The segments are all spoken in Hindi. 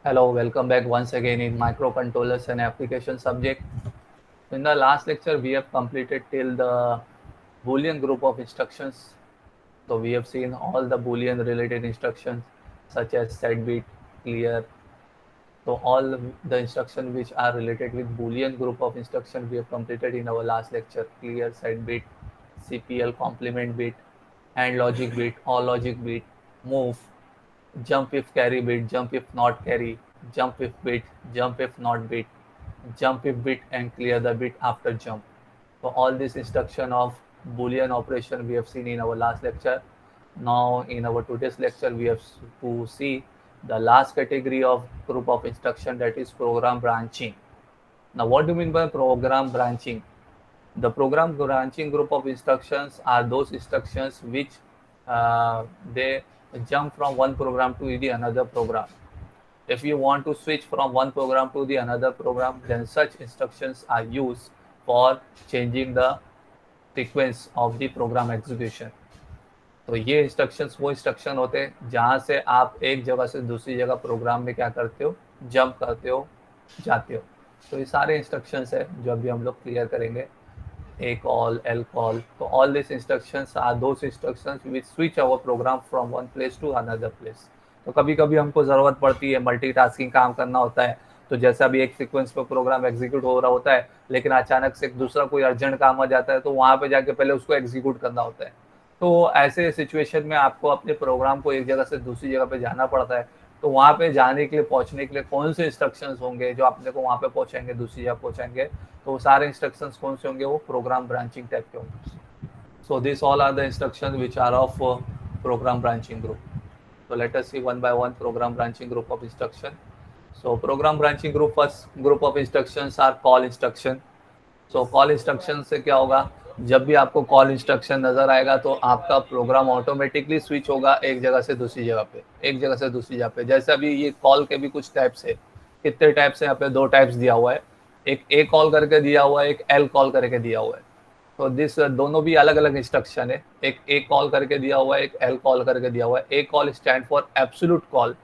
Hello, welcome back once again in microcontrollers and application subject. In the last lecture, we have completed till the Boolean group of instructions. So we have seen all the Boolean related instructions such as set bit, clear. So all the instructions which are related with Boolean group of instruction we have completed in our last lecture. Clear, set bit, CPL, complement bit, and logic bit, all logic bit, move, jump if carry bit, jump if not carry, jump if bit, jump if not bit, jump if bit and clear the bit after jump. So all this instruction of Boolean operation we have seen in our last lecture. Now in our today's lecture we have to see the last category of group of instruction, that is program branching. Now what do you mean by program branching? The program branching group of instructions are those instructions which they jump from one program to the another program. If you want to switch from one program to the another program, then such instructions are used for changing the sequence of the program execution. तो ये इंस्ट्रक्शंस वो इंस्ट्रक्शन होते हैं जहाँ से आप एक जगह से दूसरी जगह प्रोग्राम में क्या करते हो, जंप करते हो, जाते हो. तो ये सारे इंस्ट्रक्शंस है जो अभी हम लोग क्लियर करेंगे. A call, L call. So all these instructions are those instructions which switch our program from one place to another place. तो कभी कभी हमको ज़रूरत पड़ती है, मल्टीटास्किंग काम करना होता है. तो जैसे अभी एक सीक्वेंस पे प्रोग्राम एग्जीक्यूट हो रहा होता है, लेकिन अचानक से दूसरा कोई अर्जेंट काम आ जाता है, तो वहाँ पे जाके पहले उसको एग्जीक्यूट करना होता है. तो ऐसे सिचुएशन में आपको अपने प्रोग्राम को एक जगह से दूसरी जगह पे जाना पड़ता है. तो वहाँ पे जाने के लिए, पहुँचने के लिए कौन से इंस्ट्रक्शंस होंगे जो अपने को वहाँ पे पहुँचाएंगे, दूसरी जगह पहुँचाएंगे. तो वो सारे इंस्ट्रक्शंस कौन से होंगे, वो प्रोग्राम ब्रांचिंग टाइप के होंगे. So this all are the instruction which are of program branching group. So let us see one by one program branching group of instruction. So program branching group, first group of instructions are call instruction. So call instruction से क्या होगा, जब भी आपको कॉल इंस्ट्रक्शन नजर आएगा तो आपका प्रोग्राम ऑटोमेटिकली स्विच होगा एक जगह से दूसरी जगह पे, एक जगह से दूसरी जगह पे. जैसे अभी ये कॉल के भी कुछ टाइप्स है. कितने टाइप्स है यहाँ पे, दो टाइप्स दिया हुआ है. एक ए कॉल करके दिया हुआ है, एक एल कॉल करके दिया हुआ है. तो दिस दोनों भी अलग अलग इंस्ट्रक्शन है. एक ए कॉल करके दिया हुआ है, एक एल कॉल करके दिया हुआ है. A call stand for absolute call.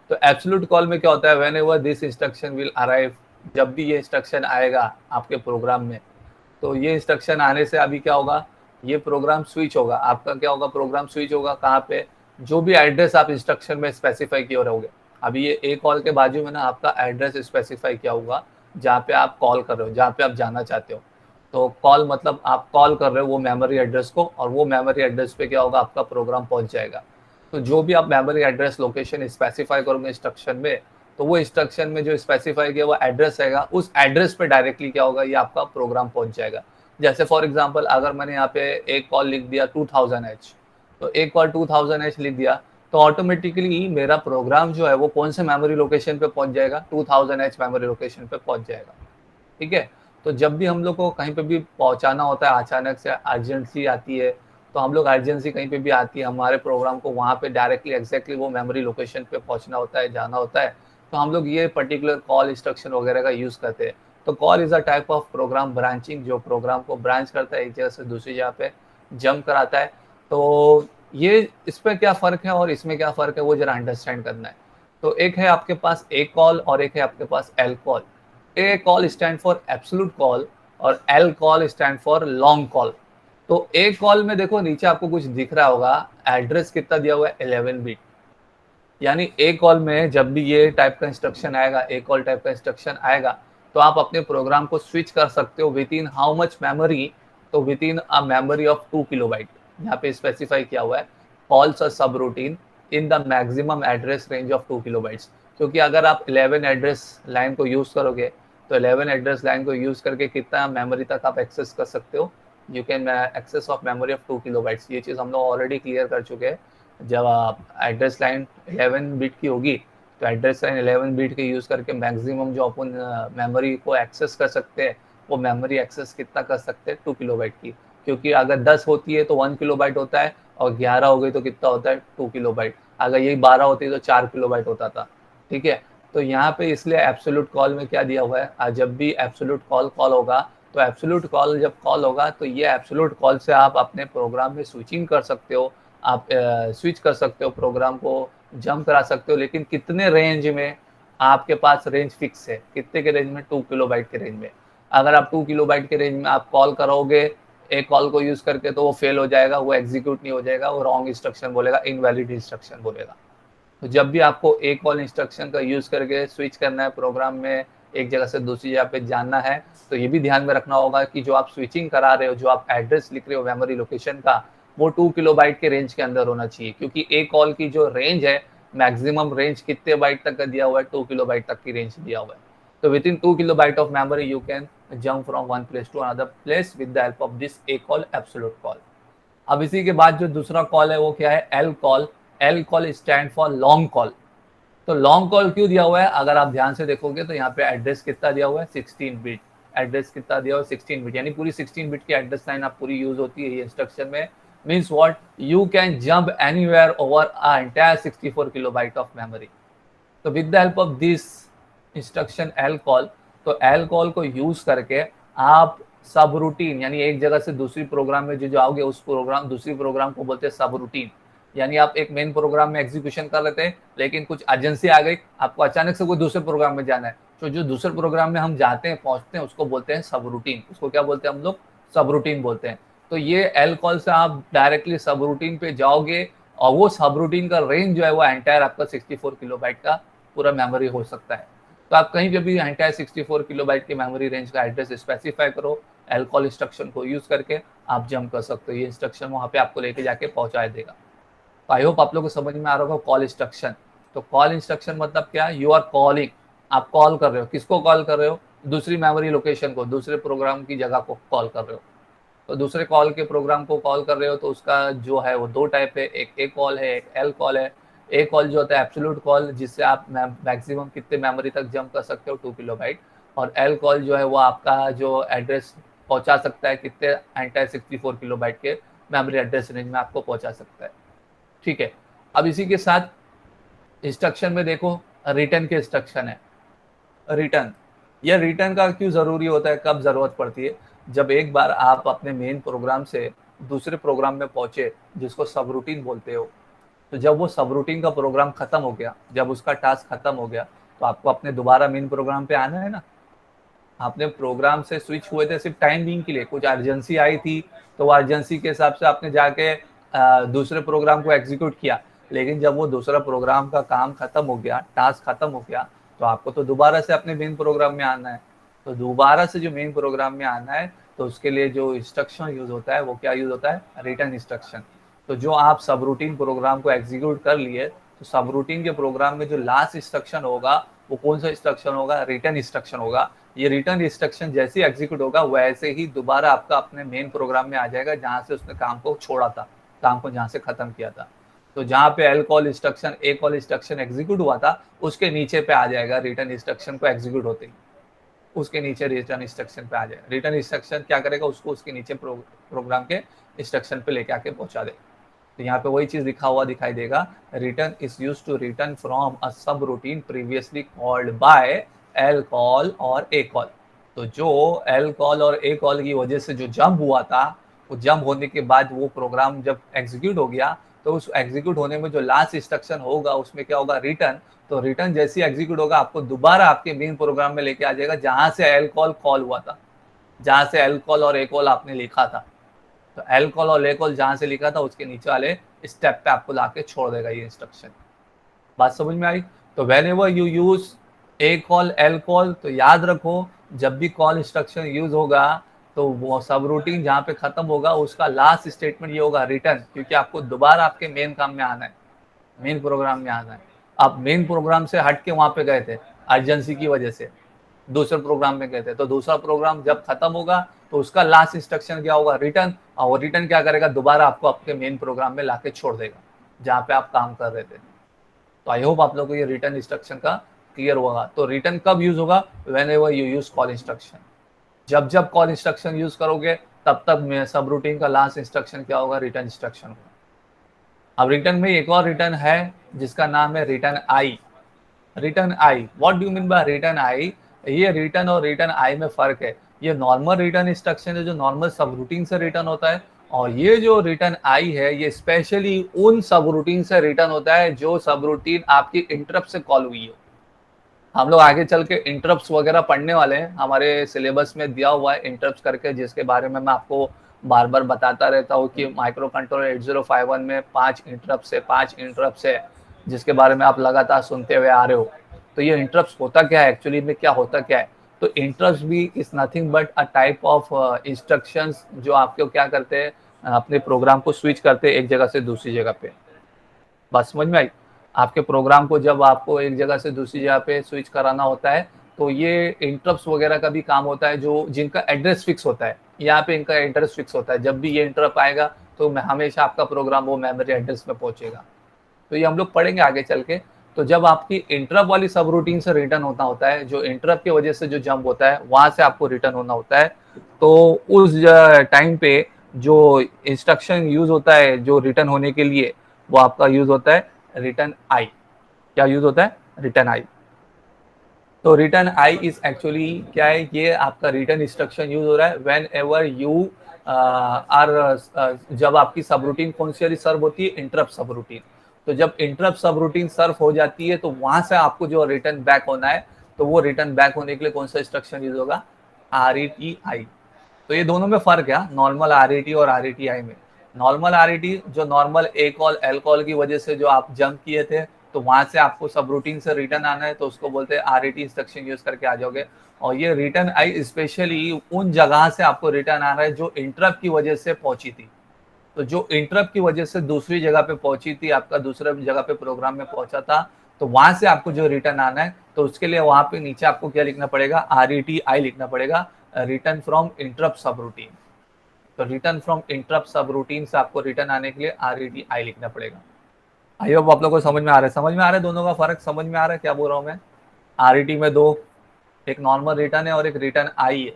तो एब्सोल्यूट कॉल में क्या होता है, whenever this instruction will arrive, जब भी ये इंस्ट्रक्शन आएगा आपके प्रोग्राम में, तो ये इंस्ट्रक्शन आने से अभी क्या होगा, ये प्रोग्राम स्विच होगा. आपका क्या होगा, प्रोग्राम स्विच होगा कहाँ पे, जो भी एड्रेस आप इंस्ट्रक्शन में स्पेसिफाई किए रहोगे. अभी ये ए कॉल के बाजू में ना आपका एड्रेस स्पेसिफाई किया होगा जहाँ पे आप कॉल कर रहे हो, जहाँ पे आप जाना चाहते हो. तो कॉल मतलब आप कॉल कर रहे हो वो मेमोरी एड्रेस को, और वो मेमोरी एड्रेस पे क्या होगा, आपका प्रोग्राम पहुंच जाएगा. तो जो भी आप मेमोरी एड्रेस लोकेशन स्पेसिफाई करोगे इंस्ट्रक्शन में, तो वो इंस्ट्रक्शन में जो स्पेसिफाई किया वो एड्रेस रहेगा, उस एड्रेस पे डायरेक्टली क्या होगा, ये आपका प्रोग्राम पहुंच जाएगा. जैसे फॉर एग्जांपल अगर मैंने यहाँ पे एक कॉल लिख दिया 2000H, तो एक कॉल 2000H लिख दिया, तो ऑटोमेटिकली मेरा प्रोग्राम जो है वो कौन से मेमोरी लोकेशन पे पहुंच जाएगा, 2000H मेमोरी लोकेशन पे पहुंच जाएगा. ठीक है. तो जब भी हम लोग को कहीं पे भी पहुंचाना होता है, अचानक से अर्जेंसी आती है, तो हम लोग अर्जेंसी कहीं पे भी आती है, हमारे प्रोग्राम को वहाँ पे डायरेक्टली एग्जैक्टली वो मेमोरी लोकेशन पे पहुंचना होता है, जाना होता है, तो हम लोग ये पर्टिकुलर कॉल इंस्ट्रक्शन वगैरह का यूज़ करते हैं. तो call is a type of program branching, जो प्रोग्राम को ब्रांच करता है, एक जगह से दूसरी जगह पे जंप कराता है. तो ये इस पर क्या फ़र्क है और इसमें क्या फ़र्क है, वो जरा अंडरस्टैंड करना है. तो एक है आपके पास ए कॉल और एक है आपके पास L call. A call stand for absolute call और L call stand for long call. तो ए कॉल में देखो नीचे आपको कुछ दिख रहा होगा, एड्रेस कितना दिया हुआ है, 11 बिट. यानी ए कॉल में जब भी ये टाइप का इंस्ट्रक्शन आएगा, ए कॉल टाइप का इंस्ट्रक्शन आएगा, तो आप अपने प्रोग्राम को स्विच कर सकते हो within how much memory, तो within a memory of 2 kilobyte. यहाँ पे स्पेसिफाई किया हुआ है, calls a subroutine in the maximum address range of 2 kilobytes. क्योंकि अगर आप 11 एड्रेस लाइन को यूज करोगे, तो 11 एड्रेस लाइन को यूज करके कितना मेमोरी तक आप एक्सेस कर सकते हो, you can access of memory of 2 kilobytes. ये चीज़ हम लोग ऑलरेडी क्लियर कर चुके हैं. जब आप एड्रेस लाइन 11 बिट की होगी, तो एड्रेस लाइन 11 बिट के यूज़ करके मैक्सिमम जो अपन मेमोरी को एक्सेस कर सकते हैं, वो मेमोरी एक्सेस कितना कर सकते हैं, 2 किलोबाइट की. क्योंकि अगर 10 होती है तो 1 किलोबाइट होता है, और 11 हो गई तो कितना होता है, 2 किलोबाइट. अगर यही 12 होती है तो 4 किलोबाइट होता था. ठीक है. तो यहाँ पे इसलिए एब्सोल्यूट कॉल में क्या दिया हुआ है, जब भी एब्सोल्यूट कॉल होगा, तो एब्सोल्यूट कॉल जब कॉल होगा, तो ये एब्सोल्यूट कॉल से आप अपने प्रोग्राम में स्विचिंग कर सकते हो, आप स्विच कर सकते हो, प्रोग्राम को जंप करा सकते हो. लेकिन कितने रेंज में आपके पास रेंज फिक्स है, कितने के रेंज में, 2 किलोबाइट के रेंज में। अगर आप 2 किलोबाइट के रेंज में आप कॉल करोगे एक कॉल को यूज करके, तो वो फेल हो जाएगा, वो एग्जीक्यूट नहीं हो जाएगा, वो रॉन्ग इंस्ट्रक्शन बोलेगा, इनवैलिड इंस्ट्रक्शन बोलेगा। तो जब भी आपको एक कॉल इंस्ट्रक्शन का यूज करके स्विच करना है प्रोग्राम में, एक जगह से दूसरी जगह पे जाना है, तो ये भी ध्यान में रखना होगा कि जो आप स्विचिंग करा रहे हो, जो आप एड्रेस लिख रहे हो मेमोरी लोकेशन का, वो 2 किलोबाइट के रेंज के अंदर होना चाहिए, क्योंकि एक कॉल की जो रेंज है, मैक्सिमम रेंज कितने बाइट तक का दिया हुआ है, 2 किलोबाइट तक की रेंज दिया हुआ है। तो within 2 kilobyte of memory you can jump from one place to another place with the help of this A call absolute call. अब इसी के बाद जो दूसरा कॉल है वो क्या है, L call. L call stand for long call. तो लॉन्ग कॉल क्यों दिया हुआ है, अगर आप ध्यान से देखोगे तो यहाँ पे एड्रेस कितना दिया हुआ है, 16 बिट। एड्रेस कितना दिया हुआ है, 16 बिट, यानी पूरी 16 बिट की एड्रेस लाइन आप पूरी यूज होती है ये इंस्ट्रक्शन में। Means what, you can jump anywhere over a entire 64 kilobyte of memory. तो with the help of this instruction L call, तो एल कॉल को यूज करके आप सब रूटीन, यानी एक जगह से दूसरी प्रोग्राम में जो जाओगे, उस प्रोग्राम, दूसरी प्रोग्राम को बोलते हैं सब रूटीन। यानी आप एक मेन प्रोग्राम में एग्जीक्यूशन कर लेते हैं, लेकिन कुछ अर्जेंसी आ गई, आपको अचानक से कोई दूसरे प्रोग्राम में जाना है, तो जो दूसरे प्रोग्राम में हम जाते हैं, पहुंचते हैं, उसको बोलते हैं सब रूटीन। उसको क्या बोलते हैं हम लोग, सब रूटीन बोलते हैं। तो ये एल कॉल से आप डायरेक्टली सब रूटीन पे जाओगे, और वो सब रूटीन का रेंज जो है वो एंटायर आपका 64 किलोबाइट का पूरा मेमोरी हो सकता है। तो आप कहीं पे भी एंटायर 64 किलोबाइट की मेमोरी रेंज का एड्रेस स्पेसिफाई करो, एल कॉल इंस्ट्रक्शन को यूज करके आप जंप कर सकते हो। ये इंस्ट्रक्शन वहाँ पे आपको लेके जाके पहुंचा देगा। तो आई होप आप लोगों को समझ में आ रहा होगा कॉल इंस्ट्रक्शन। तो कॉल इंस्ट्रक्शन मतलब क्या, यू आर कॉलिंग, आप कॉल कर रहे हो, किसको कॉल कर रहे हो, दूसरी मेमोरी लोकेशन को, दूसरे प्रोग्राम की जगह को कॉल कर रहे हो। तो दूसरे कॉल के प्रोग्राम को कॉल कर रहे हो, तो उसका जो है वो दो टाइप है, एक ए कॉल है, एक एल कॉल है। ए कॉल जो होता है एब्सोल्यूट कॉल, जिससे आप मैक्सिमम कितने मेमोरी तक जंप कर सकते हो, 2 किलोबाइट। और एल कॉल जो है वो आपका जो एड्रेस पहुंचा सकता है कितने, एंटायर 64 किलोबाइट के मेमोरी एड्रेस रेंज में आपको पहुंचा सकता है। ठीक है, अब इसी के साथ इंस्ट्रक्शन में देखो रिटर्न के इंस्ट्रक्शन है। रिटर्न, यह रिटर्न का क्यों जरूरी होता है, कब जरूरत पड़ती है, जब एक बार आप अपने मेन प्रोग्राम से दूसरे प्रोग्राम में पहुंचे, जिसको सब रूटीन बोलते हो, तो जब वो सब रूटीन का प्रोग्राम खत्म हो गया, जब उसका टास्क खत्म हो गया, तो आपको अपने दोबारा मेन प्रोग्राम पे आना है ना। आपने प्रोग्राम से स्विच हुए थे सिर्फ टाइम बिंग के लिए, कुछ अर्जेंसी आई थी, तो वो अर्जेंसी के हिसाब से आपने जाके दूसरे प्रोग्राम को एग्जीक्यूट किया। लेकिन जब वो दूसरा प्रोग्राम का काम खत्म हो गया, टास्क खत्म हो गया, तो आपको तो दोबारा से अपने मेन प्रोग्राम में आना है। तो दोबारा से जो मेन प्रोग्राम में आना है, तो उसके लिए जो इंस्ट्रक्शन यूज होता है वो क्या यूज होता है, रिटर्न इंस्ट्रक्शन। तो जो आप सब रूटीन प्रोग्राम को एग्जीक्यूट कर लिए, तो सब रूटीन के प्रोग्राम में जो लास्ट इंस्ट्रक्शन होगा वो कौन सा इंस्ट्रक्शन होगा, रिटर्न इंस्ट्रक्शन होगा। ये रिटर्न इंस्ट्रक्शन जैसे ही एग्जीक्यूट होगा, वैसे ही दोबारा आपका अपने मेन प्रोग्राम में आ जाएगा, जहां से उसने काम को छोड़ा था, काम को जहां से खत्म किया था। तो जहां पे एल कॉल इंस्ट्रक्शन, ए कॉल इंस्ट्रक्शन एग्जीक्यूट हुआ था, उसके नीचे पे आ जाएगा रिटर्न इंस्ट्रक्शन को एग्जीक्यूट होते ही, उसके नीचे रिटर्न इंस्ट्रक्शन पे आ जाएगा। रिटर्न इंस्ट्रक्शन क्या करेगा, उसको उसके नीचे प्रोग्राम के इंस्ट्रक्शन पे लेके आके पहुंचा देगा। तो यहाँ पे वही चीज लिखा हुआ दिखाई देगा, return is used to return from a subroutine previously called by L call और ए कॉल। तो जो एल कॉल और ए कॉल की वजह से जो जंप हुआ था, वो जंप होने के बाद वो प्रोग्राम जब एग्जीक्यूट हो गया, तो उस एग्जीक्यूट होने में जो लास्ट इंस्ट्रक्शन होगा उसमें क्या होगा, रिटर्न। तो रिटर्न जैसे ही एग्जीक्यूट होगा, आपको दोबारा आपके मेन प्रोग्राम में लेके आ जाएगा, जहां से एल कॉल कॉल हुआ था, जहां से एल कॉल और ए कॉल आपने लिखा था। तो एल कॉल और ए कॉल जहां से लिखा था, उसके नीचे वाले स्टेप पे आपको लाके छोड़ देगा ये इंस्ट्रक्शन। बात समझ में आई। तो when ever you use A call, L call, तो याद रखो जब भी कॉल इंस्ट्रक्शन यूज होगा, तो वो सब रूटीन जहाँ पे खत्म होगा, उसका लास्ट स्टेटमेंट ये होगा रिटर्न, क्योंकि आपको दोबारा आपके मेन काम में आना है, मेन प्रोग्राम में आना है। आप मेन प्रोग्राम से हट के वहां पे गए थे अर्जेंसी की वजह से, दूसरे प्रोग्राम में गए थे, तो दूसरा प्रोग्राम जब खत्म होगा, तो उसका लास्ट इंस्ट्रक्शन क्या होगा, रिटर्न। और रिटर्न क्या करेगा, दोबारा आपको आपके मेन प्रोग्राम में लाके छोड़ देगा, जहाँ पे आप काम कर रहे थे। तो आई होप आप लोगों को ये रिटर्न इंस्ट्रक्शन का क्लियर होगा। तो रिटर्न कब यूज होगा, when ever you use call instruction. जब जब कॉल इंस्ट्रक्शन यूज करोगे, तब तक सब रूटीन का लास्ट इंस्ट्रक्शन क्या होगा, रिटर्न इंस्ट्रक्शन होगा। अब रिटर्न में एक और रिटर्न है जिसका नाम है return I. Return I, what do you mean by return I. ये रिटर्न और रिटर्न आई में फर्क है। ये नॉर्मल रिटर्न इंस्ट्रक्शन है जो नॉर्मल सब रूटीन से रिटर्न होता है, और ये जो रिटर्न आई है, ये स्पेशली उन सब रूटीन से रिटर्न होता है जो सब रूटीन आपकी इंटरप्ट से कॉल हुई हो। हम लोग आगे चल के इंटरप्ट्स वगैरह पढ़ने वाले हैं, हमारे सिलेबस में दिया हुआ है इंटरप्ट्स करके, जिसके बारे में मैं आपको बार बार बताता रहता हूँ कि माइक्रो कंट्रोलर 8051 में 5 इंटरप्ट्स है जिसके बारे में आप लगातार सुनते हुए आ रहे हो। तो ये इंटरप्ट्स होता क्या है, एक्चुअली में क्या होता क्या है? तो इंटरप्ट्स भी is nothing but a type of instructions जो आपको क्या करते हैं, अपने प्रोग्राम को स्विच करते हैं एक जगह से दूसरी जगह पे। बात समझ में आई? आपके प्रोग्राम को जब आपको एक जगह से दूसरी जगह पे स्विच कराना होता है तो ये इंटरप्ट्स वगैरह का भी काम होता है, जो जिनका एड्रेस फिक्स होता है। यहाँ पे इनका एड्रेस फिक्स होता है, जब भी ये इंटरप्ट आएगा तो हमेशा आपका प्रोग्राम वो मेमोरी एड्रेस में पहुंचेगा। तो ये हम लोग पढ़ेंगे आगे चल के। तो जब आपकी इंटरप्ट वाली सब रूटीन से रिटर्न होता है, जो इंटरप्ट की वजह से जो जंप होता है वहां से आपको रिटर्न होना होता है, तो उस टाइम पे जो इंस्ट्रक्शन यूज होता है जो रिटर्न होने के लिए, वो आपका यूज होता है रिटर्न आई। क्या यूज होता है? रिटर्न आई। तो रिटर्न आई इज एक्चुअली क्या है, ये आपका रिटर्न इंस्ट्रक्शन यूज हो रहा है व्हेन एवर यू आर, जब आपकी सब रूटीन कौन सी वाली सर्व होती है? इंटरप्ट सब रूटीन। तो जब इंटरप्ट सब रूटीन सर्व हो जाती है तो वहां से आपको जो रिटर्न बैक होना है, तो वो रिटर्न बैक होने के लिए कौन सा इंस्ट्रक्शन यूज होगा? RETI। तो ये दोनों में फर्क है, नॉर्मल RET और RETI में। नॉर्मल RET जो नॉर्मल ए कॉल एल कॉल की वजह से जो आप जंप किए थे, तो वहां से आपको सब रूटीन से रिटर्न आना है, तो उसको बोलते हैं RET इंस्ट्रक्शन यूज करके आ जाओगे। और ये रिटर्न आई स्पेशली उन जगह से आपको रिटर्न आ रहा है जो इंटरप्ट की वजह से पहुंची थी। तो जो इंटरप्ट की वजह से दूसरी जगह पे पहुंची थी, आपका दूसरा जगह पे प्रोग्राम में पहुंचा था, तो वहां से आपको जो रिटर्न आना है, तो उसके लिए वहां पे नीचे आपको क्या लिखना पड़ेगा? RETI लिखना पड़ेगा, रिटर्न फ्रॉम इंटरप्ट सब रूटीन। तो रिटर्न फ्रॉम इंटरप्ट सब रूटीन से आपको रिटर्न आने के लिए RETI लिखना पड़ेगा। आई होप आप लोगों को समझ में आ रहा है? समझ में आ रहा है? दोनों का फर्क समझ में आ रहा है क्या बोल रहा हूँ मैं? RET में दो, एक नॉर्मल रिटर्न है और एक रिटर्न आई है।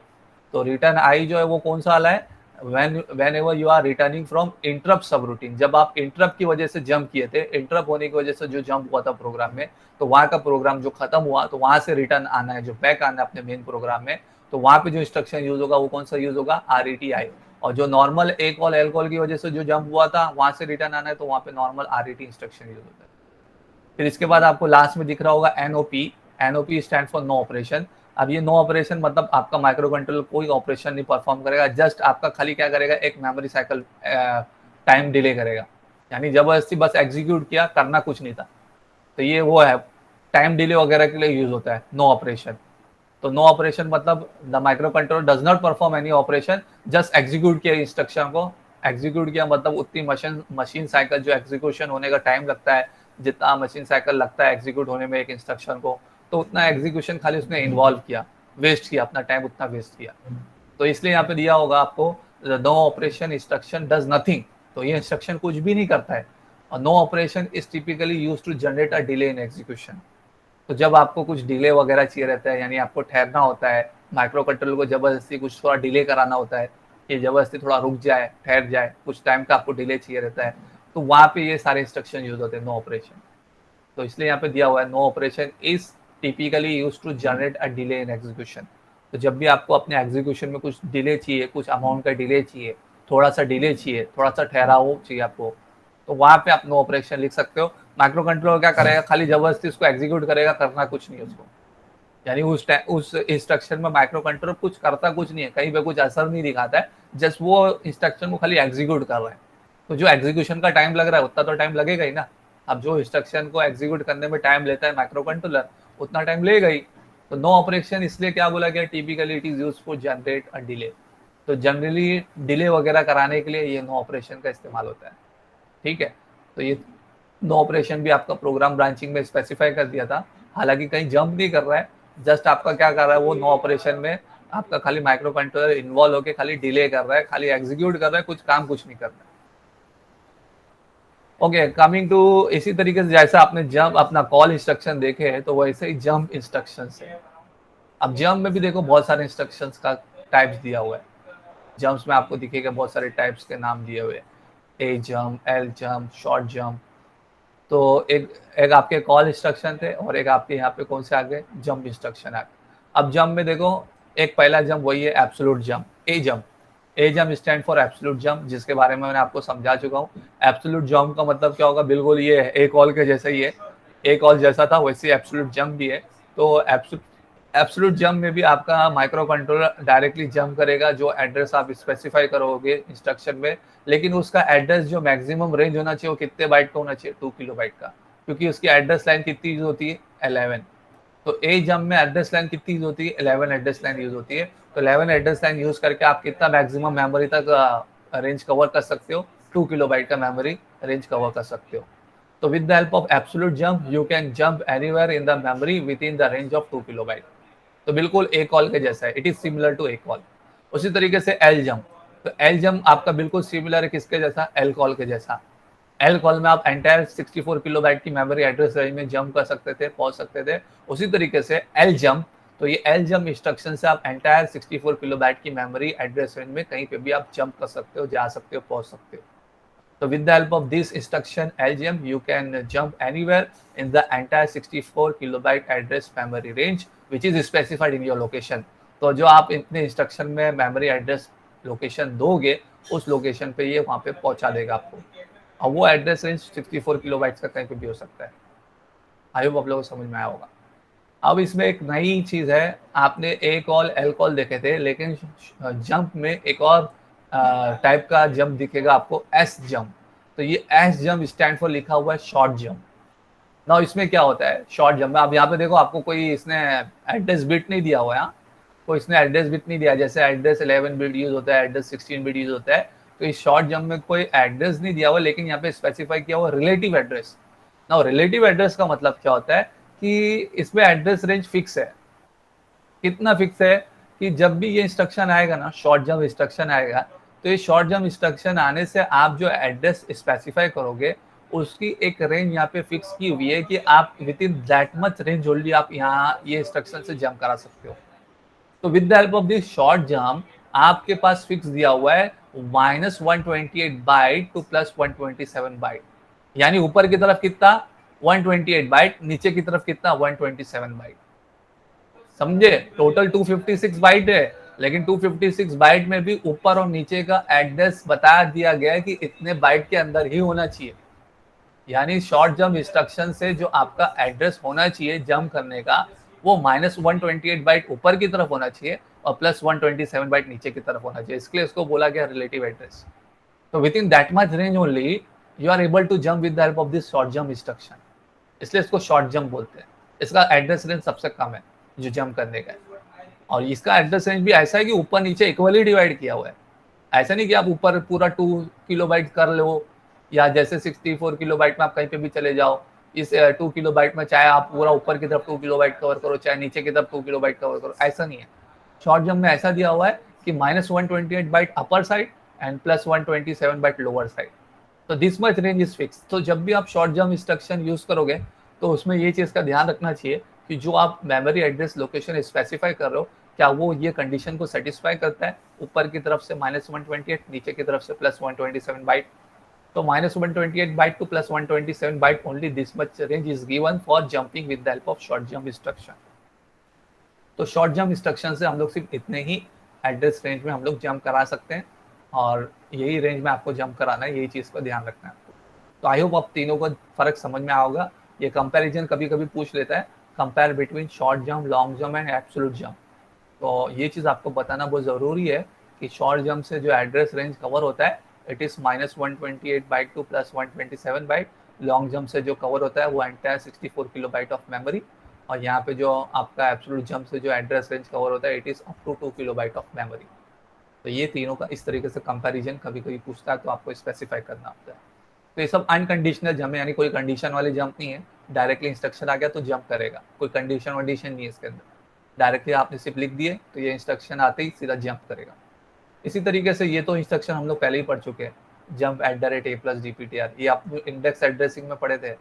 तो रिटर्न आई जो है वो कौन सा वाला है? whenever you are returning from interrupt subroutine, जब आप इंटरप्ट की वजह से जंप किए थे, इंटरप्ट होने की वजह से जो जंप हुआ था प्रोग्राम में, तो वहां का प्रोग्राम जो खत्म हुआ, तो वहां से रिटर्न आना है, जो बैक आना है अपने मेन प्रोग्राम में, तो वहां पे जो इंस्ट्रक्शन यूज होगा वो कौन सा यूज होगा? RETI। और जो नॉर्मल ए कॉल एल कॉल की वजह से जो जंप हुआ था वहां से रिटर्न आना है, तो वहां पे नॉर्मल RET इंस्ट्रक्शन यूज होता है। फिर इसके बाद आपको लास्ट में दिख रहा होगा NOP। NOP stand for no operation. अब ये नो ऑपरेशन मतलब आपका माइक्रो कंट्रोलर कोई ऑपरेशन नहीं परफॉर्म करेगा, जस्ट आपका खाली क्या करेगा? एक मेमोरी साइकिल टाइम डिले करेगा, यानी जबरदस्ती बस एग्जीक्यूट किया, करना कुछ नहीं था। तो ये वो है, टाइम डिले वगैरह के लिए यूज होता है नो ऑपरेशन। तो नो ऑपरेशन मतलब the micro controller does not perform any operation, just execute किया इंस्ट्रक्शन को। एग्जीक्यूट किया मतलब उतनी मशीन साइकिल जो एग्जीक्यूशन होने का टाइम लगता है, जितना मशीन साइकिल लगता है एग्जीक्यूट होने में एक इंस्ट्रक्शन को, तो उतना एग्जीक्यूशन खाली उसने इन्वॉल्व किया, वेस्ट किया, अपना टाइम उतना वेस्ट किया। तो इसलिए यहाँ पे दिया होगा आपको no operation instruction does nothing. तो ये इंस्ट्रक्शन कुछ भी नहीं करता है। और no operation is typically use to generate a delay in execution. तो जब आपको कुछ डिले वगैरह चाहिए रहता है, यानी आपको ठहरना होता है, माइक्रो कंट्रोलर को जबरदस्ती कुछ थोड़ा डिले कराना होता है, ये जबरदस्ती थोड़ा रुक जाए, ठहर जाए, कुछ टाइम का आपको डिले चाहिए रहता है, तो वहां पे ये सारे इंस्ट्रक्शन यूज होते हैं नो ऑपरेशन। तो इसलिए यहाँ पे दिया हुआ है no operation is typically use to generate a delay in execution. तो जब भी आपको अपने एग्जीक्यूशन में कुछ डिले चाहिए, कुछ अमाउंट का डिले चाहिए, थोड़ा सा डिले चाहिए, थोड़ा सा ठहराव चाहिए आपको, तो वहां पे आप नो ऑपरेशन लिख सकते हो। माइक्रो कंट्रोलर क्या करेगा? खाली जबरदस्ती उसको एग्जीक्यूट करेगा, करना कुछ नहीं उसको। यानी उस इंस्ट्रक्शन में माइक्रो कंट्रोलर कुछ करता कुछ नहीं है, कहीं पे कुछ असर नहीं दिखाता है, जस्ट वो इंस्ट्रक्शन को खाली एग्जीक्यूट कर रहा है। तो जो एग्जीक्यूशन का टाइम लग रहा है उतना तो टाइम लगेगा ही ना। अब जो इंस्ट्रक्शन को एग्जीक्यूट करने में टाइम लेता है माइक्रो कंट्रोलर, उतना टाइम लेगा ही। तो नो ऑपरेशन इसलिए क्या बोला गया? Typically it is used for generate a delay. तो जनरली डिले वगैरह कराने के लिए ये नो ऑपरेशन का इस्तेमाल होता है। ठीक है, तो ये नो ऑपरेशन भी आपका प्रोग्राम ब्रांचिंग में स्पेसिफाई कर दिया था। हालांकि कहीं जंप नहीं कर रहा है, जस्ट आपका क्या कर रहा है, वो नो ऑपरेशन में आपका खाली माइक्रो कंट्रोलर इन्वॉल्व होकर खाली डिले कर रहा है, खाली एग्जीक्यूट कर रहा है, कुछ काम कुछ नहीं कर रहा है। ओके, कमिंग टू इसी तरीके से जैसा आपने जंप अपना कॉल इंस्ट्रक्शन देखे हैं, तो वैसे ही जंप इंस्ट्रक्शन है। अब जंप में भी देखो बहुत सारे इंस्ट्रक्शन का टाइप्स दिया हुआ है। जंप्स में आपको दिखेगा बहुत सारे टाइप्स के नाम दिए हुए हैं, A jump, L jump, short jump. तो एक एक आपके कॉल इंस्ट्रक्शन थे और एक आपके यहाँ पे कौन से आ गए? जंप इंस्ट्रक्शन आ गए। अब जंप में देखो, एक पहला जंप वही है absolute jump, A jump. A jump stand for absolute jump, जिसके बारे में मैंने आपको समझा चुका हूँ। एब्सोल्यूट जंप का मतलब क्या होगा? बिल्कुल ये है ए कॉल के जैसा ही है, ए कॉल जैसा था वैसे एब्सोल्यूट जंप भी है। तो एब्सोल्यूट जंप में भी आपका माइक्रो कंट्रोलर डायरेक्टली जंप करेगा जो एड्रेस आप स्पेसिफाई करोगे इंस्ट्रक्शन में, लेकिन उसका एड्रेस जो मैक्सिमम रेंज होना चाहिए वो कितने बाइट का होना चाहिए, 2 किलोबाइट का, क्योंकि उसकी एड्रेस लाइन कितनी यूज होती है, 11। तो ए जंप में एड्रेस लाइन कितनी यूज होती है, 11 एड्रेस लाइन यूज होती है। तो 11 एड्रेस लाइन यूज करके आप कितना मैक्सिमम मेमोरी तक रेंज कवर कर सकते हो, 2 किलोबाइट का मेमोरी रेंज कवर कर सकते हो। तो with the help of absolute jump you can jump anywhere in the memory within the range of 2 kilobyte. तो बिल्कुल ए कॉल के जैसा है, it is similar to A call. उसी तरीके से एल जंप, तो एल जंप आपका बिल्कुल सिमिलर है किसके जैसा, एल कॉल के जैसा। एल कॉल में आप एंटायर 64 किलोबाइट की मेमोरी एड्रेस रेंज में जंप कर सकते थे, पहुंच सकते थे। उसी तरीके से एल जंप, तो ये एल जंप इंस्ट्रक्शन से आप एंटायर 64 किलोबाइट की मेमोरी एड्रेस रेंज में कहीं पे भी आप जंप कर सकते हो, जा सकते हो, पहुंच सकते हो। So with the help of this instruction LJMP, you can jump anywhere in the entire 64 kilobyte address memory range which is specified in your location. तो जो आप इतने इंस्ट्रक्शन में मेमोरी एड्रेस लोकेशन दोगे उस लोकेशन पे ये वहाँ पे पहुँचा देगा आपको, और वो एड्रेस रेंज 64 किलोबाइट्स का कहीं पे भी हो सकता है। आई होप आप लोगों को समझ में आया होगा। अब इसमें एक नई चीज़ है, आपने ए कॉल एल कॉल देखे थे, लेकिन जंप में एक और टाइप का जंप दिखेगा आपको, एस जंप। तो ये एस जंप स्टैंड फॉर लिखा हुआ है शॉर्ट जंप। ना इसमें क्या होता है शॉर्ट जंप में, आप यहाँ पे देखो आपको कोई इसने एड्रेस बिट नहीं दिया हुआ है, कोई इसने एड्रेस बिट नहीं दिया, जैसे एड्रेस 11 बिट यूज होता है, एड्रेस 16 बिट यूज होता है। तो इस शॉर्ट जंप में कोई एड्रेस नहीं दिया हुआ, लेकिन यहाँ पे स्पेसिफाई किया हुआ रिलेटिव एड्रेस। ना रिलेटिव एड्रेस का मतलब क्या होता है कि इसमें एड्रेस रेंज फिक्स है। कितना फिक्स है कि जब भी ये इंस्ट्रक्शन आएगा ना, शॉर्ट जंप इंस्ट्रक्शन आएगा, तो ये शॉर्ट जंप इंस्ट्रक्शन आने से आप जो एड्रेस स्पेसिफाई करोगे उसकी एक रेंज यहाँ पे फिक्स की हुई है कि आप with in that much range only आप यहाँ ये इंस्ट्रक्शन से जंप करा सकते हो। तो with the help of this short jump आपके पास फिक्स दिया हुआ है -128 बाइट टू +127 बाइट, यानी ऊपर की तरफ कितना 128 बाइट, नीचे की तरफ कितना 127 बाइट। समझे, टोटल 256 बाइट है, लेकिन 256 बाइट में भी ऊपर और नीचे का एड्रेस बता दिया गया है कि इतने बाइट के अंदर ही होना चाहिए। यानी शॉर्ट जंप इंस्ट्रक्शन से जो आपका एड्रेस होना चाहिए जंप करने का, वो -128 बाइट ऊपर की तरफ होना चाहिए और +127 बाइट नीचे की तरफ होना चाहिए। इसके लिए इसको बोला गया रिलेटिव एड्रेस। तो within that much range only you are able to jump with the help of this short jump instruction, इसलिए इसको शॉर्ट जंप बोलते हैं। इसका एड्रेस रेंज सबसे कम है जो जंप करने का है, और इसका एड्रेस रेंज भी ऐसा है कि ऊपर नीचे इक्वली डिवाइड किया हुआ है। ऐसा नहीं कि आप ऊपर पूरा 2 किलोबाइट कर लो, या जैसे 64 किलोबाइट में आप कहीं पे भी चले जाओ, इस 2 किलोबाइट में चाहे आप पूरा ऊपर की तरफ 2 किलोबाइट कवर करो, चाहे नीचे की तरफ 2 किलोबाइट कवर करो, ऐसा नहीं है। शॉर्ट जंप में ऐसा दिया हुआ है कि -128 byte upper side and +127 byte lower side. तो this much range is fix. तो जब भी आप शॉर्ट जंप इंस्ट्रक्शन यूज करोगे तो उसमें ये चीज़ का ध्यान रखना चाहिए कि जो आप मेमोरी एड्रेस लोकेशन स्पेसिफाई कर रहे हो क्या वो ये कंडीशन को सेटिस्फाई करता है, ऊपर की तरफ से -128, नीचे की तरफ से +127 बाइट। तो -128 byte to +127 byte only this much range is given for jumping with the help of short jump instruction. तो शॉर्ट जंप इंस्ट्रक्शन से हम लोग सिर्फ इतने ही एड्रेस रेंज में हम लोग जंप करा सकते हैं, और यही रेंज में आपको जंप कराना है, यही चीज़ का ध्यान रखना है आपको। तो आई होप आप तीनों को फर्क समझ में आया होगा। ये कंपैरिजन कभी कभी पूछ लेता है, compare between short jump, long jump and absolute jump. तो ये चीज़ आपको बताना बहुत ज़रूरी है कि शॉर्ट जंप से जो एड्रेस रेंज कवर होता है it is -128 byte to +127 byte. Long jump से जो कवर होता है वो एंटायर 64 किलोबाइट ऑफ मेमोरी, और यहाँ पे जो आपका एब्सोल्यूट जंप से जो एड्रेस रेंज कवर होता है it is up to 2 kilobyte of memory. तो ये तीनों का इस तरीके से कंपैरिजन कभी कभी पूछता है, तो आपको स्पेसिफाई करना होता है। तो ये सब अनकंडीशनल जंप है, यानी कोई कंडीशन वाली जंप नहीं है, डायरेक्टली इंस्ट्रक्शन आ गया तो जंप करेगा, कोई कंडीशन वंडीशन नहीं है इसके अंदर। डायरेक्टली आपने सिर्फ लिख दिए तो ये इंस्ट्रक्शन आते ही सीधा जंप करेगा। इसी तरीके से ये तो इंस्ट्रक्शन हम लोग पहले ही पढ़ चुके हैं, जंप @a+dptr, ये आप इंडेक्स एड्रेसिंग में पढ़े थे।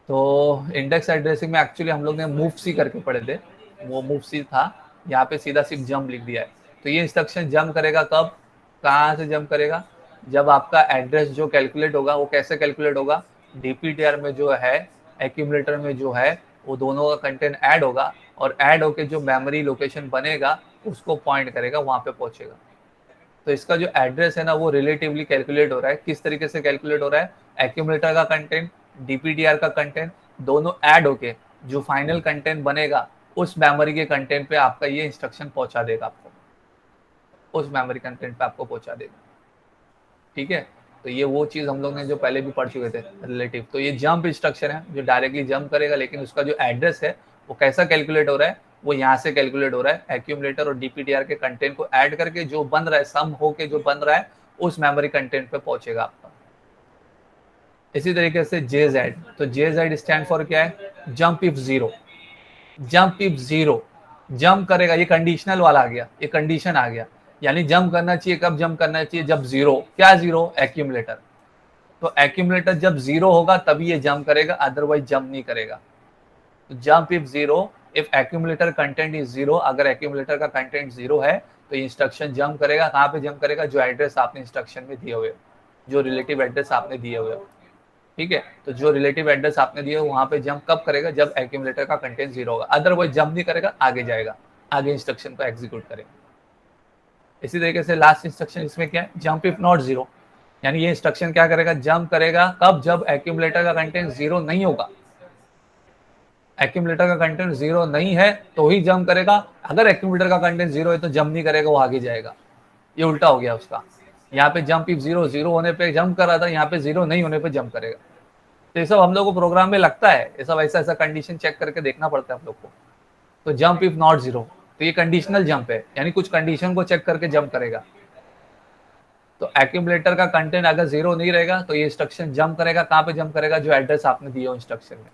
तो इंडेक्स एड्रेसिंग में एक्चुअली हम लोग ने मूव सी करके पढ़े थे, वो मूव सी था, यहाँ पे सीधा सिर्फ जंप लिख दिया है। तो ये इंस्ट्रक्शन जंप करेगा कब, कहाँ से जंप करेगा, जब आपका एड्रेस जो कैलकुलेट होगा वो कैसे कैलकुलेट होगा, डीपीटीआर में जो है, एक्यूमुलेटर में जो है, वो दोनों का कंटेंट ऐड होगा, और ऐड होके जो मेमोरी लोकेशन बनेगा उसको पॉइंट करेगा, वहाँ पे पहुंचेगा। तो इसका जो एड्रेस है ना वो रिलेटिवली कैलकुलेट हो रहा है। किस तरीके से कैलकुलेट हो रहा है, एक्यूमुलेटर का कंटेंट, डीपीटीआर का कंटेंट दोनों ऐड होके जो फाइनल कंटेंट बनेगा उस मेमोरी के कंटेंट पे आपका ये इंस्ट्रक्शन पहुंचा देगा, आपको उस मेमोरी कंटेंट पे आपको पहुंचा देगा। ठीक है, तो ये वो चीज हम लोग ने जो पहले भी पढ़ चुके थे रिलेटिव। तो ये जंप इंस्ट्रक्शन है जो डायरेक्टली जंप करेगा, लेकिन उसका जो एड्रेस है वो कैसा कैलकुलेट हो रहा है, वो यहाँ से कैलकुलेट हो रहा है एक्यूमुलेटर और डीपीटीआर के कंटेंट को ऐड करके जो बन रहा है, सम होके जो बन रहा है उस मेमोरी कंटेंट पे पहुंचेगा आपका। इसी तरीके से जेजेड, तो जेजेड स्टैंड फॉर क्या है, jump if zero. Jump if zero, jump करेगा, ये कंडीशनल वाला आ गया, ये कंडीशन आ गया, यानी जंप करना चाहिए, कब जंप करना चाहिए, जब जीरो, क्या जीरो, एक्यूमुलेटर। तो एक्यूमुलेटर जब जीरो होगा तभी ये जंप करेगा, अदरवाइज जंप नहीं करेगा। तो jump if zero if accumulator content is zero, अगर एक्यूमुलेटर का कंटेंट जीरो है तो इंस्ट्रक्शन जंप करेगा। कहाँ पे जंप करेगा, जो एड्रेस आपने इंस्ट्रक्शन में दिए हुए, जो रिलेटिव एड्रेस आपने दिए हुए। ठीक है, तो जो रिलेटिव एड्रेस आपने दिए वहां पे जंप कब करेगा, जब एक्यूमुलेटर का कंटेंट जीरो होगा, अदरवाइज जंप नहीं करेगा, आगे जाएगा, आगे इंस्ट्रक्शन को एग्जीक्यूट करेगा। इसी तरीके से लास्ट इंस्ट्रक्शन इसमें क्या है, जंप इफ नॉट जीरो, यानी ये इंस्ट्रक्शन क्या करेगा, जंप करेगा कब, जब एक्यूमुलेटर का कंटेंट जीरो नहीं होगा। एक्यूमुलेटर का कंटेंट जीरो नहीं है तो ही जंप करेगा, अगर एक्यूमुलेटर का कंटेंट जीरो है तो जंप नहीं करेगा, वो आगे जाएगा। ये उल्टा हो गया उसका, यहाँ पे जंप इफ जीरो, जीरो होने पे जंप कर रहा था, यहाँ पे जीरो नहीं होने पे जंप करेगा। तो ये सब हम लोग को प्रोग्राम में लगता है, ये सब ऐसा ऐसा कंडीशन चेक करके देखना पड़ता है हम लोग को। तो जंप इफ नॉट जीरो, तो ये कंडीशनल जंप है, यानी कुछ कंडीशन को चेक करके जंप करेगा। तो एक्यूमुलेटर का कंटेंट अगर जीरो नहीं रहेगा तो ये इंस्ट्रक्शन जंप करेगा, कहाँ पे जंप करेगा, जो एड्रेस आपने दिया हो इंस्ट्रक्शन में,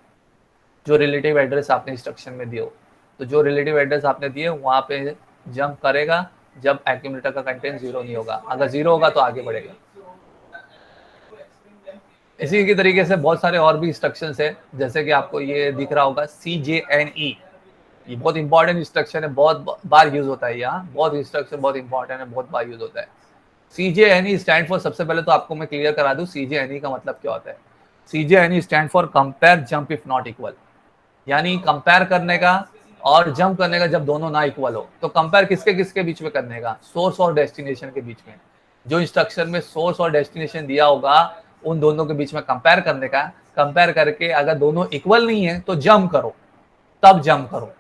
जो रिलेटिव एड्रेस आपने इंस्ट्रक्शन में दिया हो। तो जो रिलेटिव एड्रेस आपने दिए वहां पे जंप करेगा जब एक्यूमुलेटर का कंटेंट जीरो नहीं होगा, अगर जीरो होगा तो आगे बढ़ेगा। इसी की तरीके से बहुत सारे और भी इंस्ट्रक्शंस है, जैसे कि आपको ये दिख रहा होगा CJNE, ये बहुत इंपॉर्टेंट इंस्ट्रक्शन है, बहुत बार यूज होता है, यहाँ बहुत इंस्ट्रक्शन बहुत इंपॉर्टेंट है, बहुत बार यूज होता है। CJNE स्टैंड फॉर, सबसे पहले तो आपको मैं क्लियर करा दूं CJNE का मतलब क्या होता है। CJNE stand for compare jump if not equal, यानी कंपेयर करने का और जंप करने का जब दोनों ना इक्वल हो। तो कंपेयर किसके किसके बीच में करने का, सोर्स और डेस्टिनेशन के बीच में। जो इंस्ट्रक्शन में सोर्स और डेस्टिनेशन दिया होगा उन दोनों के बीच में कंपेयर करने का। कंपेयर करके अगर दोनों इक्वल नहीं है तो जंप करो, तब जंप करो।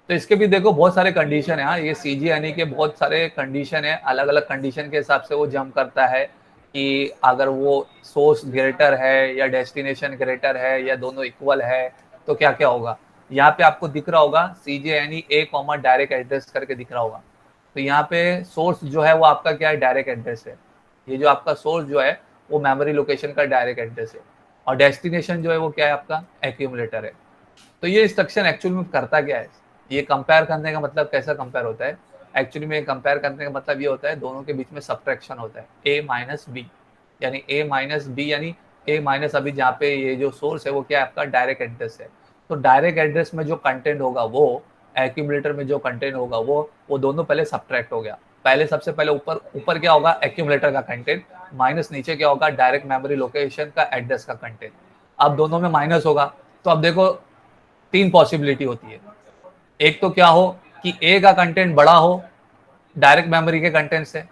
तो इसके भी देखो बहुत सारे कंडीशन है, हाँ ये CJNE के बहुत सारे कंडीशन है, अलग अलग कंडीशन के हिसाब से वो जंप करता है कि अगर वो सोर्स ग्रेटर है या डेस्टिनेशन ग्रेटर है या दोनों इक्वल है तो क्या क्या होगा। यहाँ पे आपको दिख रहा होगा CJNE A, डायरेक्ट एड्रेस करके दिख रहा होगा। तो यहाँ पे सोर्स जो है वो आपका क्या है, डायरेक्ट एड्रेस है। ये जो आपका सोर्स जो है वो मेमोरी लोकेशन का डायरेक्ट एड्रेस है, और डेस्टिनेशन जो है वो क्या है, आपका एक्यूमुलेटर है। तो ये इंस्ट्रक्शन एक्चुअली में करता क्या है, ये कंपेयर करने का मतलब कैसा कंपेयर होता है, एक्चुअली में कंपेयर करने का मतलब ये होता है दोनों के बीच में सब्ट्रैक्शन होता है, A-B, यानी A-B, यानी A- अभी जहाँ पे ये जो सोर्स है वो क्या है, आपका डायरेक्ट एड्रेस है। तो डायरेक्ट एड्रेस में जो कंटेंट होगा वो एक्यूमुलेटर में जो कंटेंट होगा वो दोनों पहले सब्ट्रैक्ट हो गया। पहले सबसे पहले ऊपर ऊपर क्या होगा, एक्यूमुलेटर का कंटेंट, माइनस नीचे क्या होगा, डायरेक्ट मेमोरी लोकेशन का एड्रेस का कंटेंट। अब दोनों में माइनस होगा तो अब देखो तीन पॉसिबिलिटी होती है। एक तो क्या हो कि ए का कंटेंट बड़ा हो डायरेक्ट मेमोरी के कंटेंट से,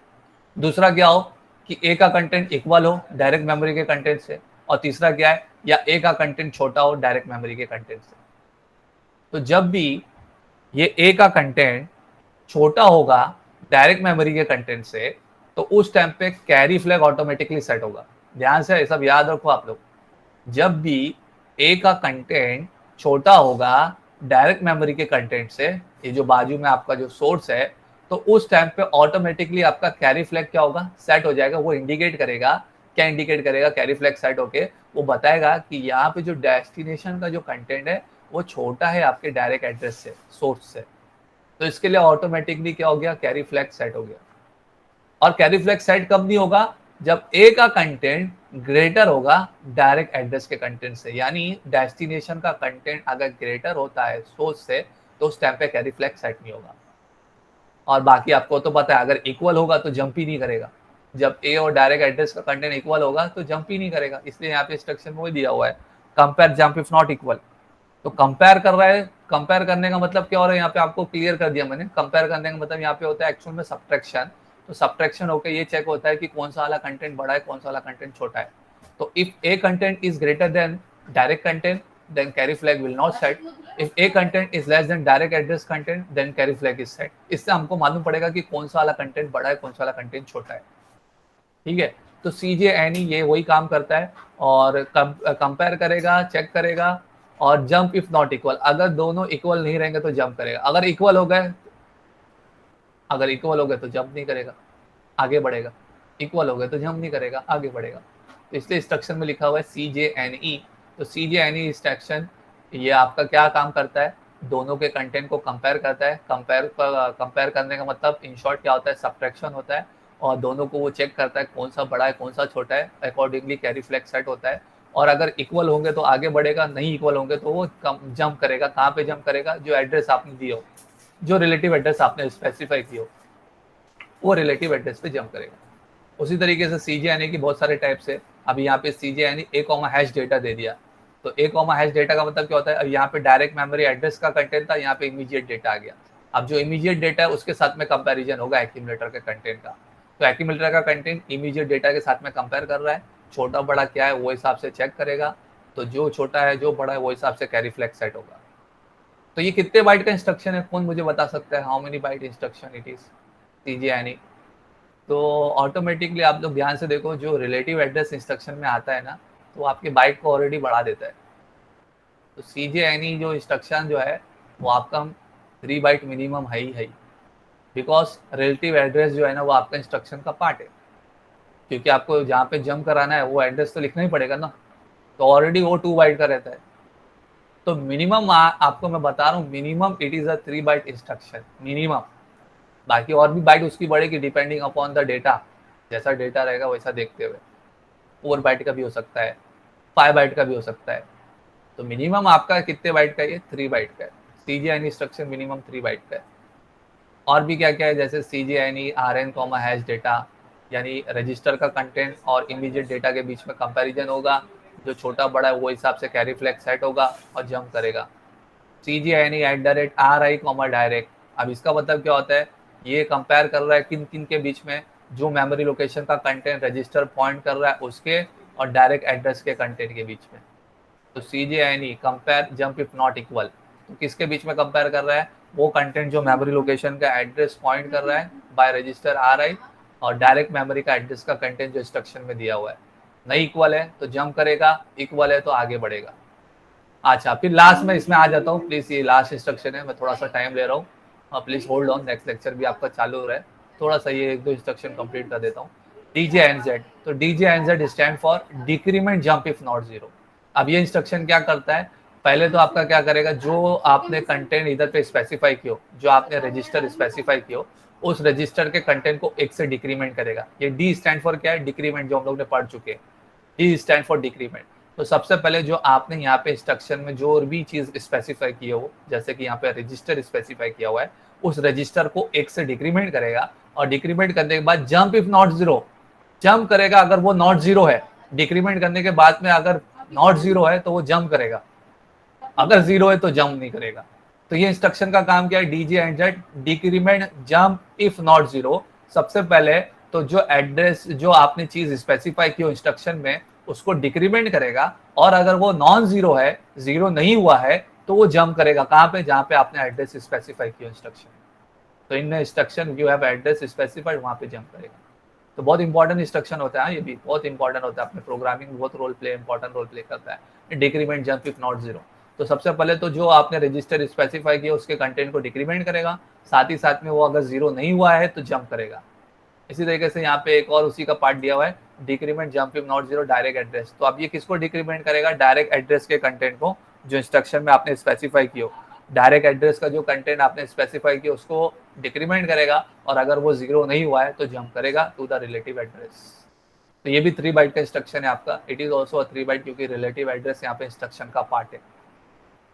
दूसरा क्या हो कि ए का कंटेंट इक्वल हो डायरेक्ट मेमोरी के कंटेंट से, और तीसरा क्या है, या ए का कंटेंट छोटा हो डायरेक्ट मेमोरी के कंटेंट से। तो जब भी ये ए का कंटेंट छोटा होगा डायरेक्ट मेमोरी के कंटेंट से तो उस टाइम पे कैरी फ्लैग ऑटोमेटिकली सेट होगा। ध्यान से सब याद रखो आप लोग, जब भी ए का कंटेंट छोटा होगा डायरेक्ट मेमोरी के कंटेंट से, ये जो बाजू में आपका जो सोर्स है, तो उस टाइम पे ऑटोमेटिकली आपका कैरी फ्लैग क्या होगा, सेट हो जाएगा। वो इंडिकेट करेगा, क्या इंडिकेट करेगा, कैरी फ्लैग सेट होके वो बताएगा कि यहाँ पे जो डेस्टिनेशन का जो कंटेंट है वो छोटा है आपके डायरेक्ट एड्रेस से, सोर्स से। तो इसके लिए ऑटोमेटिकली क्या हो गया, कैरी फ्लैग सेट हो गया। और कैरी फ्लैग सेट कब नहीं होगा, जब ए का कंटेंट ग्रेटर होगा डायरेक्ट एड्रेस के कंटेंट से, यानी डेस्टिनेशन का कंटेंट अगर ग्रेटर होता है सोर्स से तो उस टाइम पे कैरी फ्लैग सेट नहीं होगा। और बाकी आपको तो पता है अगर इक्वल होगा तो जंप ही नहीं करेगा, जब ए और डायरेक्ट एड्रेस का कंटेंट इक्वल होगा तो जंप ही नहीं करेगा। इसलिए यहाँ पे इंस्ट्रक्शन में दिया हुआ है compare jump if not equal. तो कंपेयर कर रहा है, कंपेयर करने का मतलब क्या हो रहा है, यहाँ पे आपको क्लियर कर दिया मैंने। कंपेयर करने का मतलब यहाँ पे होता है एक्चुअल में सब्ट्रैक्शन। तो सब्ट्रैक्शन होकर ये चेक होता है कि कौन सा वाला कंटेंट बड़ा है, कौन सा वाला कंटेंट छोटा है। तो if a content is greater than direct content then carry flag will not set. If a content is less than direct address content, then carry flag is set. इससे हमको मालूम पड़ेगा कि कौन सा वाला कंटेंट बड़ा है, कौन सा वाला कंटेंट छोटा है, ठीक है। तो CJNE ये वही काम करता है और कंपेयर करेगा, चेक करेगा और जंप इफ नॉट इक्वल, अगर दोनों इक्वल नहीं रहेंगे तो जंप करेगा, अगर इक्वल हो गए तो जंप नहीं करेगा, आगे बढ़ेगा, इक्वल हो गए तो जंप नहीं करेगा, आगे बढ़ेगा। तो इसलिए इंस्ट्रक्शन में लिखा हुआ है CJNE। तो CJNE इंस्ट्रक्शन ये आपका क्या काम करता है, दोनों के कंटेंट को कंपेयर करता है। कंपेयर करने का मतलब इन शॉर्ट क्या होता है, सब्ट्रैक्शन होता है, और दोनों को वो चेक करता है कौन सा बड़ा है कौन सा छोटा है, अकॉर्डिंगली कैरी फ्लैग सेट होता है। और अगर इक्वल होंगे तो आगे बढ़ेगा, नहीं इक्वल होंगे तो वो जंप करेगा। कहाँ पे जंप करेगा, जो एड्रेस आपने दिया हो, जो रिलेटिव एड्रेस आपने स्पेसिफाई किया हो, वो रिलेटिव एड्रेस पे जंप करेगा। उसी तरीके से CJNE की बहुत सारे टाइप्स है। अभी यहाँ पे CJNE a, डेटा दे दिया, तो a, डेटा का मतलब क्या होता है, अब यहाँ पे डायरेक्ट मेमोरी एड्रेस का कंटेंट था, यहाँ पे इमीडिएट डेटा आ गया। अब जो इमीडिएट डेटा है उसके साथ में कंपैरिजन होगा एक्यूमुलेटर के कंटेंट का। तो एक्यूमुलेटर का कंटेंट इमीडिएट डेटा के साथ में कंपेयर कर रहा है, छोटा बड़ा क्या है वो हिसाब से चेक करेगा। तो जो छोटा है जो बड़ा है वो हिसाब से कैरी फ्लैग सेट होगा। तो ये कितने बाइट का इंस्ट्रक्शन है, कौन मुझे बता सकता है, how many byte instruction it is CJNE। तो ऑटोमेटिकली आप लोग ध्यान से देखो, जो रिलेटिव एड्रेस इंस्ट्रक्शन में आता है ना, तो आपके बाइट को ऑलरेडी बढ़ा देता है। तो CJNE जो इंस्ट्रक्शन जो है वो आपका 3 बाइट मिनिमम है ही, बिकॉज रिलेटिव एड्रेस जो है ना वो आपका इंस्ट्रक्शन का पार्ट है, क्योंकि आपको जहाँ पे जंप कराना है वो एड्रेस तो लिखना ही पड़ेगा ना, तो ऑलरेडी वो 2 बाइट का रहता है। तो मिनिमम आपको मैं बता रहा हूँ, minimum it is a 3 byte instruction minimum. बाकी और भी बाइट उसकी बढ़ेगी डिपेंडिंग अपॉन द डेटा, जैसा डेटा रहेगा वैसा देखते हुए 4 बाइट का भी हो सकता है, 5 बाइट का भी हो सकता है। तो मिनिमम आपका कितने बाइट का है, ये 3 बाइट का है। CJNE इंस्ट्रक्शन मिनिमम 3 बाइट का है। और भी क्या क्या है, जैसे CJNE RN, डेटा, यानी रजिस्टर का कंटेंट और इमीडिएट डेटा के बीच में कंपैरिजन होगा, जो छोटा बड़ा है वो हिसाब से कैरी फ्लैग सेट होगा और जंप करेगा। CJNE @RI, डायरेक्ट, अब इसका मतलब क्या होता है, ये कंपेयर कर रहा है किन किन के बीच में, जो मेमोरी लोकेशन का कंटेंट रजिस्टर पॉइंट कर रहा है उसके और डायरेक्ट एड्रेस के कंटेंट के बीच में। तो CJNE compare jump if not equal, तो किसके बीच में कंपेयर कर रहा है, वो कंटेंट जो मेमोरी लोकेशन का एड्रेस पॉइंट कर रहा है बाय रजिस्टर RI, और डायरेक्ट मेमोरी का एड्रेस का कंटेंट जो इंस्ट्रक्शन में दिया हुआ है। नहीं इक्वल है तो जंप करेगा, इक्वल है तो आगे बढ़ेगा। अच्छा, फिर लास्ट में इसमें आ जाता हूँ, प्लीज ये लास्ट इंस्ट्रक्शन है, मैं थोड़ा सा टाइम ले रहा हूँ, please hold on, next lecture भी आपका चालू हो रहा है, थोड़ा सा ये 1-2 इंस्ट्रक्शन कंप्लीट कर देता हूँ। DJNZ, तो DJNZ stand for decrement jump if not 0। अब ये इंस्ट्रक्शन क्या करता है, पहले तो आपका क्या करेगा, जो आपने कंटेंट इधर पे स्पेसिफाई किया, जो आपने रजिस्टर स्पेसिफाई किया, उस रजिस्टर के कंटेंट को 1 से डिक्रीमेंट करेगा। ये D स्टैंड फॉर क्या है, डिक्रीमेंट, जो हम लोग ने पढ़ चुके हैं, D स्टैंड फॉर डिक्रीमेंट। तो सबसे पहले जो आपने यहाँ पे इंस्ट्रक्शन में जो और भी चीज स्पेसिफाई की हो, जैसे कि यहाँ पे रजिस्टर स्पेसिफाई किया हुआ है, उस रजिस्टर को 1 से डिक्रीमेंट करेगा, और डिक्रीमेंट करने के बाद जंप इफ नॉट 0, जंप करेगा अगर वो नॉट 0 है। डिक्रीमेंट करने के बाद में अगर नॉट 0 है तो वो जंप करेगा, अगर 0 है तो जंप नहीं करेगा। तो ये इंस्ट्रक्शन का काम क्या है, DJNZ decrement jump if not 0। सबसे पहले तो जो एड्रेस, जो आपने चीज स्पेसिफाई की हो इंस्ट्रक्शन में, उसको डिक्रीमेंट करेगा, और अगर वो नॉन 0 है, 0 नहीं हुआ है, तो वो जंप करेगा कहाँ पे, जहाँ पे आपने एड्रेस स्पेसिफाई किया इंस्ट्रक्शन। तो in instruction you have address specified, वहाँ पे जंप करेगा। तो बहुत इंपॉर्टेंट इंस्ट्रक्शन होता है, ये भी बहुत इंपॉर्टेंट होता है, अपने प्रोग्रामिंग में बहुत इंपॉर्टेंट रोल प्ले करता है, डिक्रीमेंट जंप इफ नॉट 0। तो सबसे पहले तो जो आपने रजिस्टर स्पेसिफाई किया उसके कंटेंट को डिक्रीमेंट करेगा, साथ ही साथ में वो अगर 0 नहीं हुआ है तो जंप करेगा। इसी तरीके से यहाँ पे एक और उसी का पार्ट दिया हुआ है, decrement jump if not 0 direct address. तो अब ये किसको डिक्रीमेंट करेगा, डायरेक्ट एड्रेस के कंटेंट को, जो इंस्ट्रक्शन में आपने स्पेसिफाई किया, डायरेक्ट एड्रेस का जो कंटेंट आपने स्पेसिफाई किया उसको डिक्रीमेंट करेगा, और अगर वो 0 नहीं हुआ है तो जंप करेगा टू द रिलेटिव एड्रेस। तो ये भी 3 बाइट का इंस्ट्रक्शन है आपका, इट इज ऑल्सो 3 बाइट, क्योंकि रिलेटिव एड्रेस यहाँ पे इंस्ट्रक्शन का पार्ट है।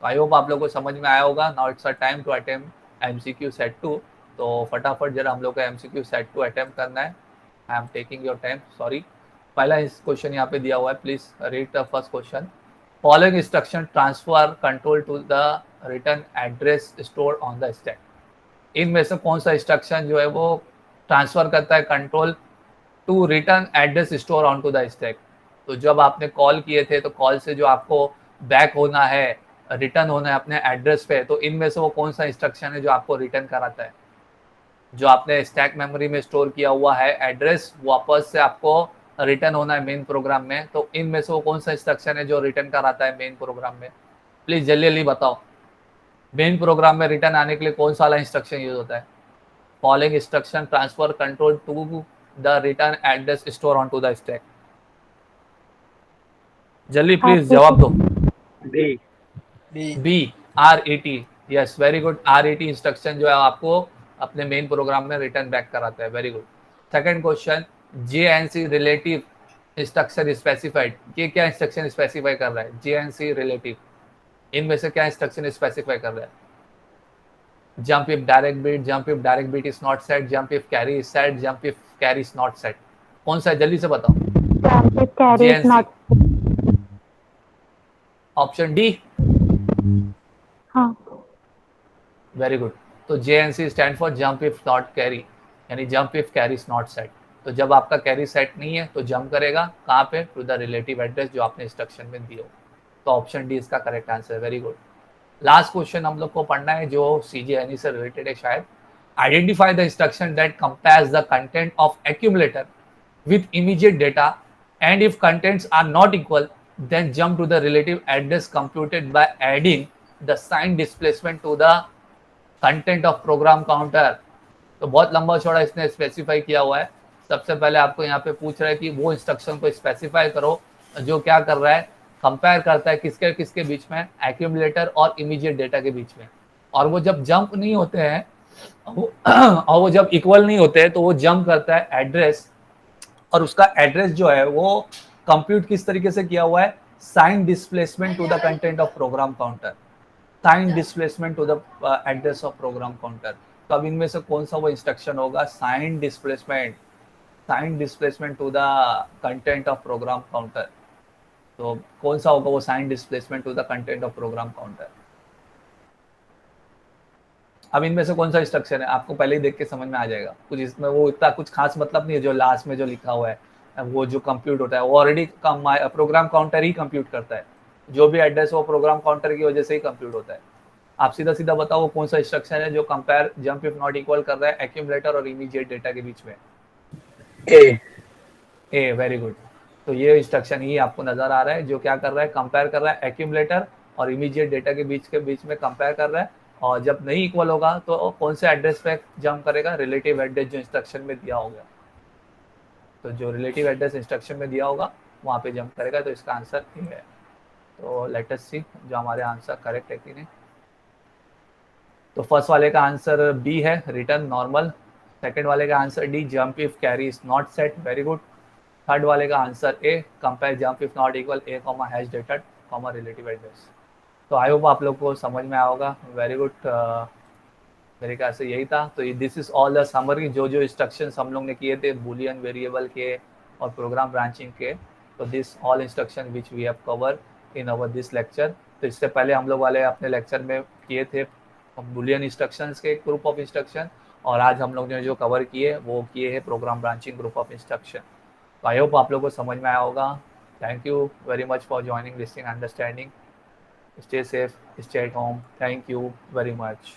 तो आई होप आप लोग को समझ में आया होगा। Now it's a time to attempt MCQ set 2। तो फटाफट जरा हम लोग का MCQ सेट 2 अटेम्प्ट करना है। I am taking your time, sorry. पहला इस क्वेश्चन यहाँ पे दिया हुआ है, please read the first question. Following instruction transfer control to the return address store on the stack. इनमें से कौन सा इंस्ट्रक्शन जो है वो ट्रांसफर करता है control to return address store on to the stack. तो जब आपने कॉल किए थे तो कॉल से जो आपको बैक होना है, रिटर्न होना है अपने एड्रेस पे, तो इनमें से वो कौन सा इंस्ट्रक्शन है जो आपको रिटर्न कराता है? जो आपने स्टैक मेमोरी में स्टोर किया हुआ है एड्रेस, वापस से आपको रिटर्न होना है मेन प्रोग्राम में, तो इनमें से वो कौन सा इंस्ट्रक्शन है जो रिटर्न कराता है मेन प्रोग्राम में? प्लीज जल्दी जल्दी बताओ। मेन प्रोग्राम में रिटर्न आने के लिए कौन सा वाला इंस्ट्रक्शन यूज होता है? Following instruction transfer control to the return address store on to the stack. जल्दी प्लीज जवाब दो। B B, RET। Yes, very good. RET instruction जो है आपको अपने मेन प्रोग्राम में रिटर्न बैक कराता है। Very good. Second question, JNC relative instruction specified, ये क्या इंस्ट्रक्शन स्पेसिफाई कर रहा है? JNC रिलेटिव, इनमें से क्या इंस्ट्रक्शन स्पेसिफाई कर रहा है? Jump if direct bit, jump if direct bit is not set, jump if carry is set, jump if carry is not set. कौन सा है? जल्दी से बताओ। Jump if carry is not. Option D. हाँ, वेरी गुड। तो JNC stand for jump if not carry, यानी jump if carry is not set. तो जब आपका कैरी सेट नहीं है तो जंप करेगा कहाँ पे? टू द रिलेटिव एड्रेस जो आपने इंस्ट्रक्शन में दिया हो। तो ऑप्शन डी इसका करेक्ट आंसर है। Very good. लास्ट क्वेश्चन हम लोग को पढ़ना है जो CJNE से रिलेटेड है शायद। Identify the instruction that compares the content of accumulator with immediate data, and if contents are not equal, then jump to the relative address computed by adding the sign displacement to the content of program counter। तो बहुत लंबा चौड़ा इसने स्पेसिफाई किया हुआ है। सबसे पहले आपको यहाँ पे पूछ रहा है कि वो इंस्ट्रक्शन को स्पेसिफाई करो जो क्या कर रहा है, कंपेयर करता है किसके किसके बीच में? एक्यूमुलेटर और इमीडिएट डेटा के बीच में। और वो जब जंप नहीं होते हैं और वो जब इक्वल नहीं होते हैं तो वो जंप करता है एड्रेस, और उसका एड्रेस जो है वो कंप्यूट किस तरीके से किया हुआ है? Sign displacement to the content of program counter, sign displacement to the address of program counter. तो अब इनमें से कौन सा वो इंस्ट्रक्शन होगा? Sign displacement, sign displacement to the content of program counter. तो कौन सा होगा वो sign displacement to the content of program counter? अब इनमें से कौन सा इंस्ट्रक्शन है आपको पहले ही देख के समझ में आ जाएगा। कुछ इसमें वो इतना कुछ खास मतलब नहीं है। जो लास्ट में जो लिखा हुआ है वो जो कंप्यूट होता है वो ऑलरेडी प्रोग्राम काउंटर ही कंप्यूट करता है। जो भी एड्रेस वो प्रोग्राम काउंटर की वजह से ही कंप्यूट होता है। आप सीधा सीधा बताओ वो कौन सा इंस्ट्रक्शन है जो compare jump if not equal कर रहा है एक्यूमुलेटर और इमीडिएट डेटा के बीच में? ए, वेरी गुड। तो ये इंस्ट्रक्शन ही आपको नजर आ रहा है जो क्या कर रहा है? कंपेयर कर रहा है एक्यूमुलेटर और इमीडिएट डेटा के बीच में कंपेयर कर रहा है। और जब नहीं इक्वल होगा तो कौन से एड्रेस पे जंप करेगा? रिलेटिव एड्रेस जो इंस्ट्रक्शन में दिया होगा। तो जो रिलेटिव एड्रेस इंस्ट्रक्शन में दिया होगा वहाँ पे जंप करेगा। तो इसका आंसर ए है। तो लेट अस सी जो हमारे आंसर करेक्ट है कि नहीं। तो फर्स्ट वाले का आंसर बी है, रिटर्न नॉर्मल। सेकेंड वाले का answer D, jump if carry is not set. Very good. Third वाले का answer A, compare jump if not equal A comma hash data comma relative address. तो आई होप आप लोग को समझ में आया होगा। Very good. मेरे ख्याल से यही था। तो this is all the summary, जो जो इंस्ट्रक्शंस हम लोग ने किए थे बूलियन वेरिएबल के और प्रोग्राम ब्रांचिंग के। तो this all instruction which we have cover in our this lecture. तो इससे पहले हम लोग वाले अपने लेक्चर में किए थे बूलियन इंस्ट्रक्शंस के ग्रुप ऑफ इंस्ट्रक्शन, और आज हम लोग ने जो कवर किए वो किए हैं program branching group of instruction. तो आई होप आप लोग को समझ में आया होगा। Thank you very much for joining, listening, understanding. Stay safe, stay at home. Thank you very much.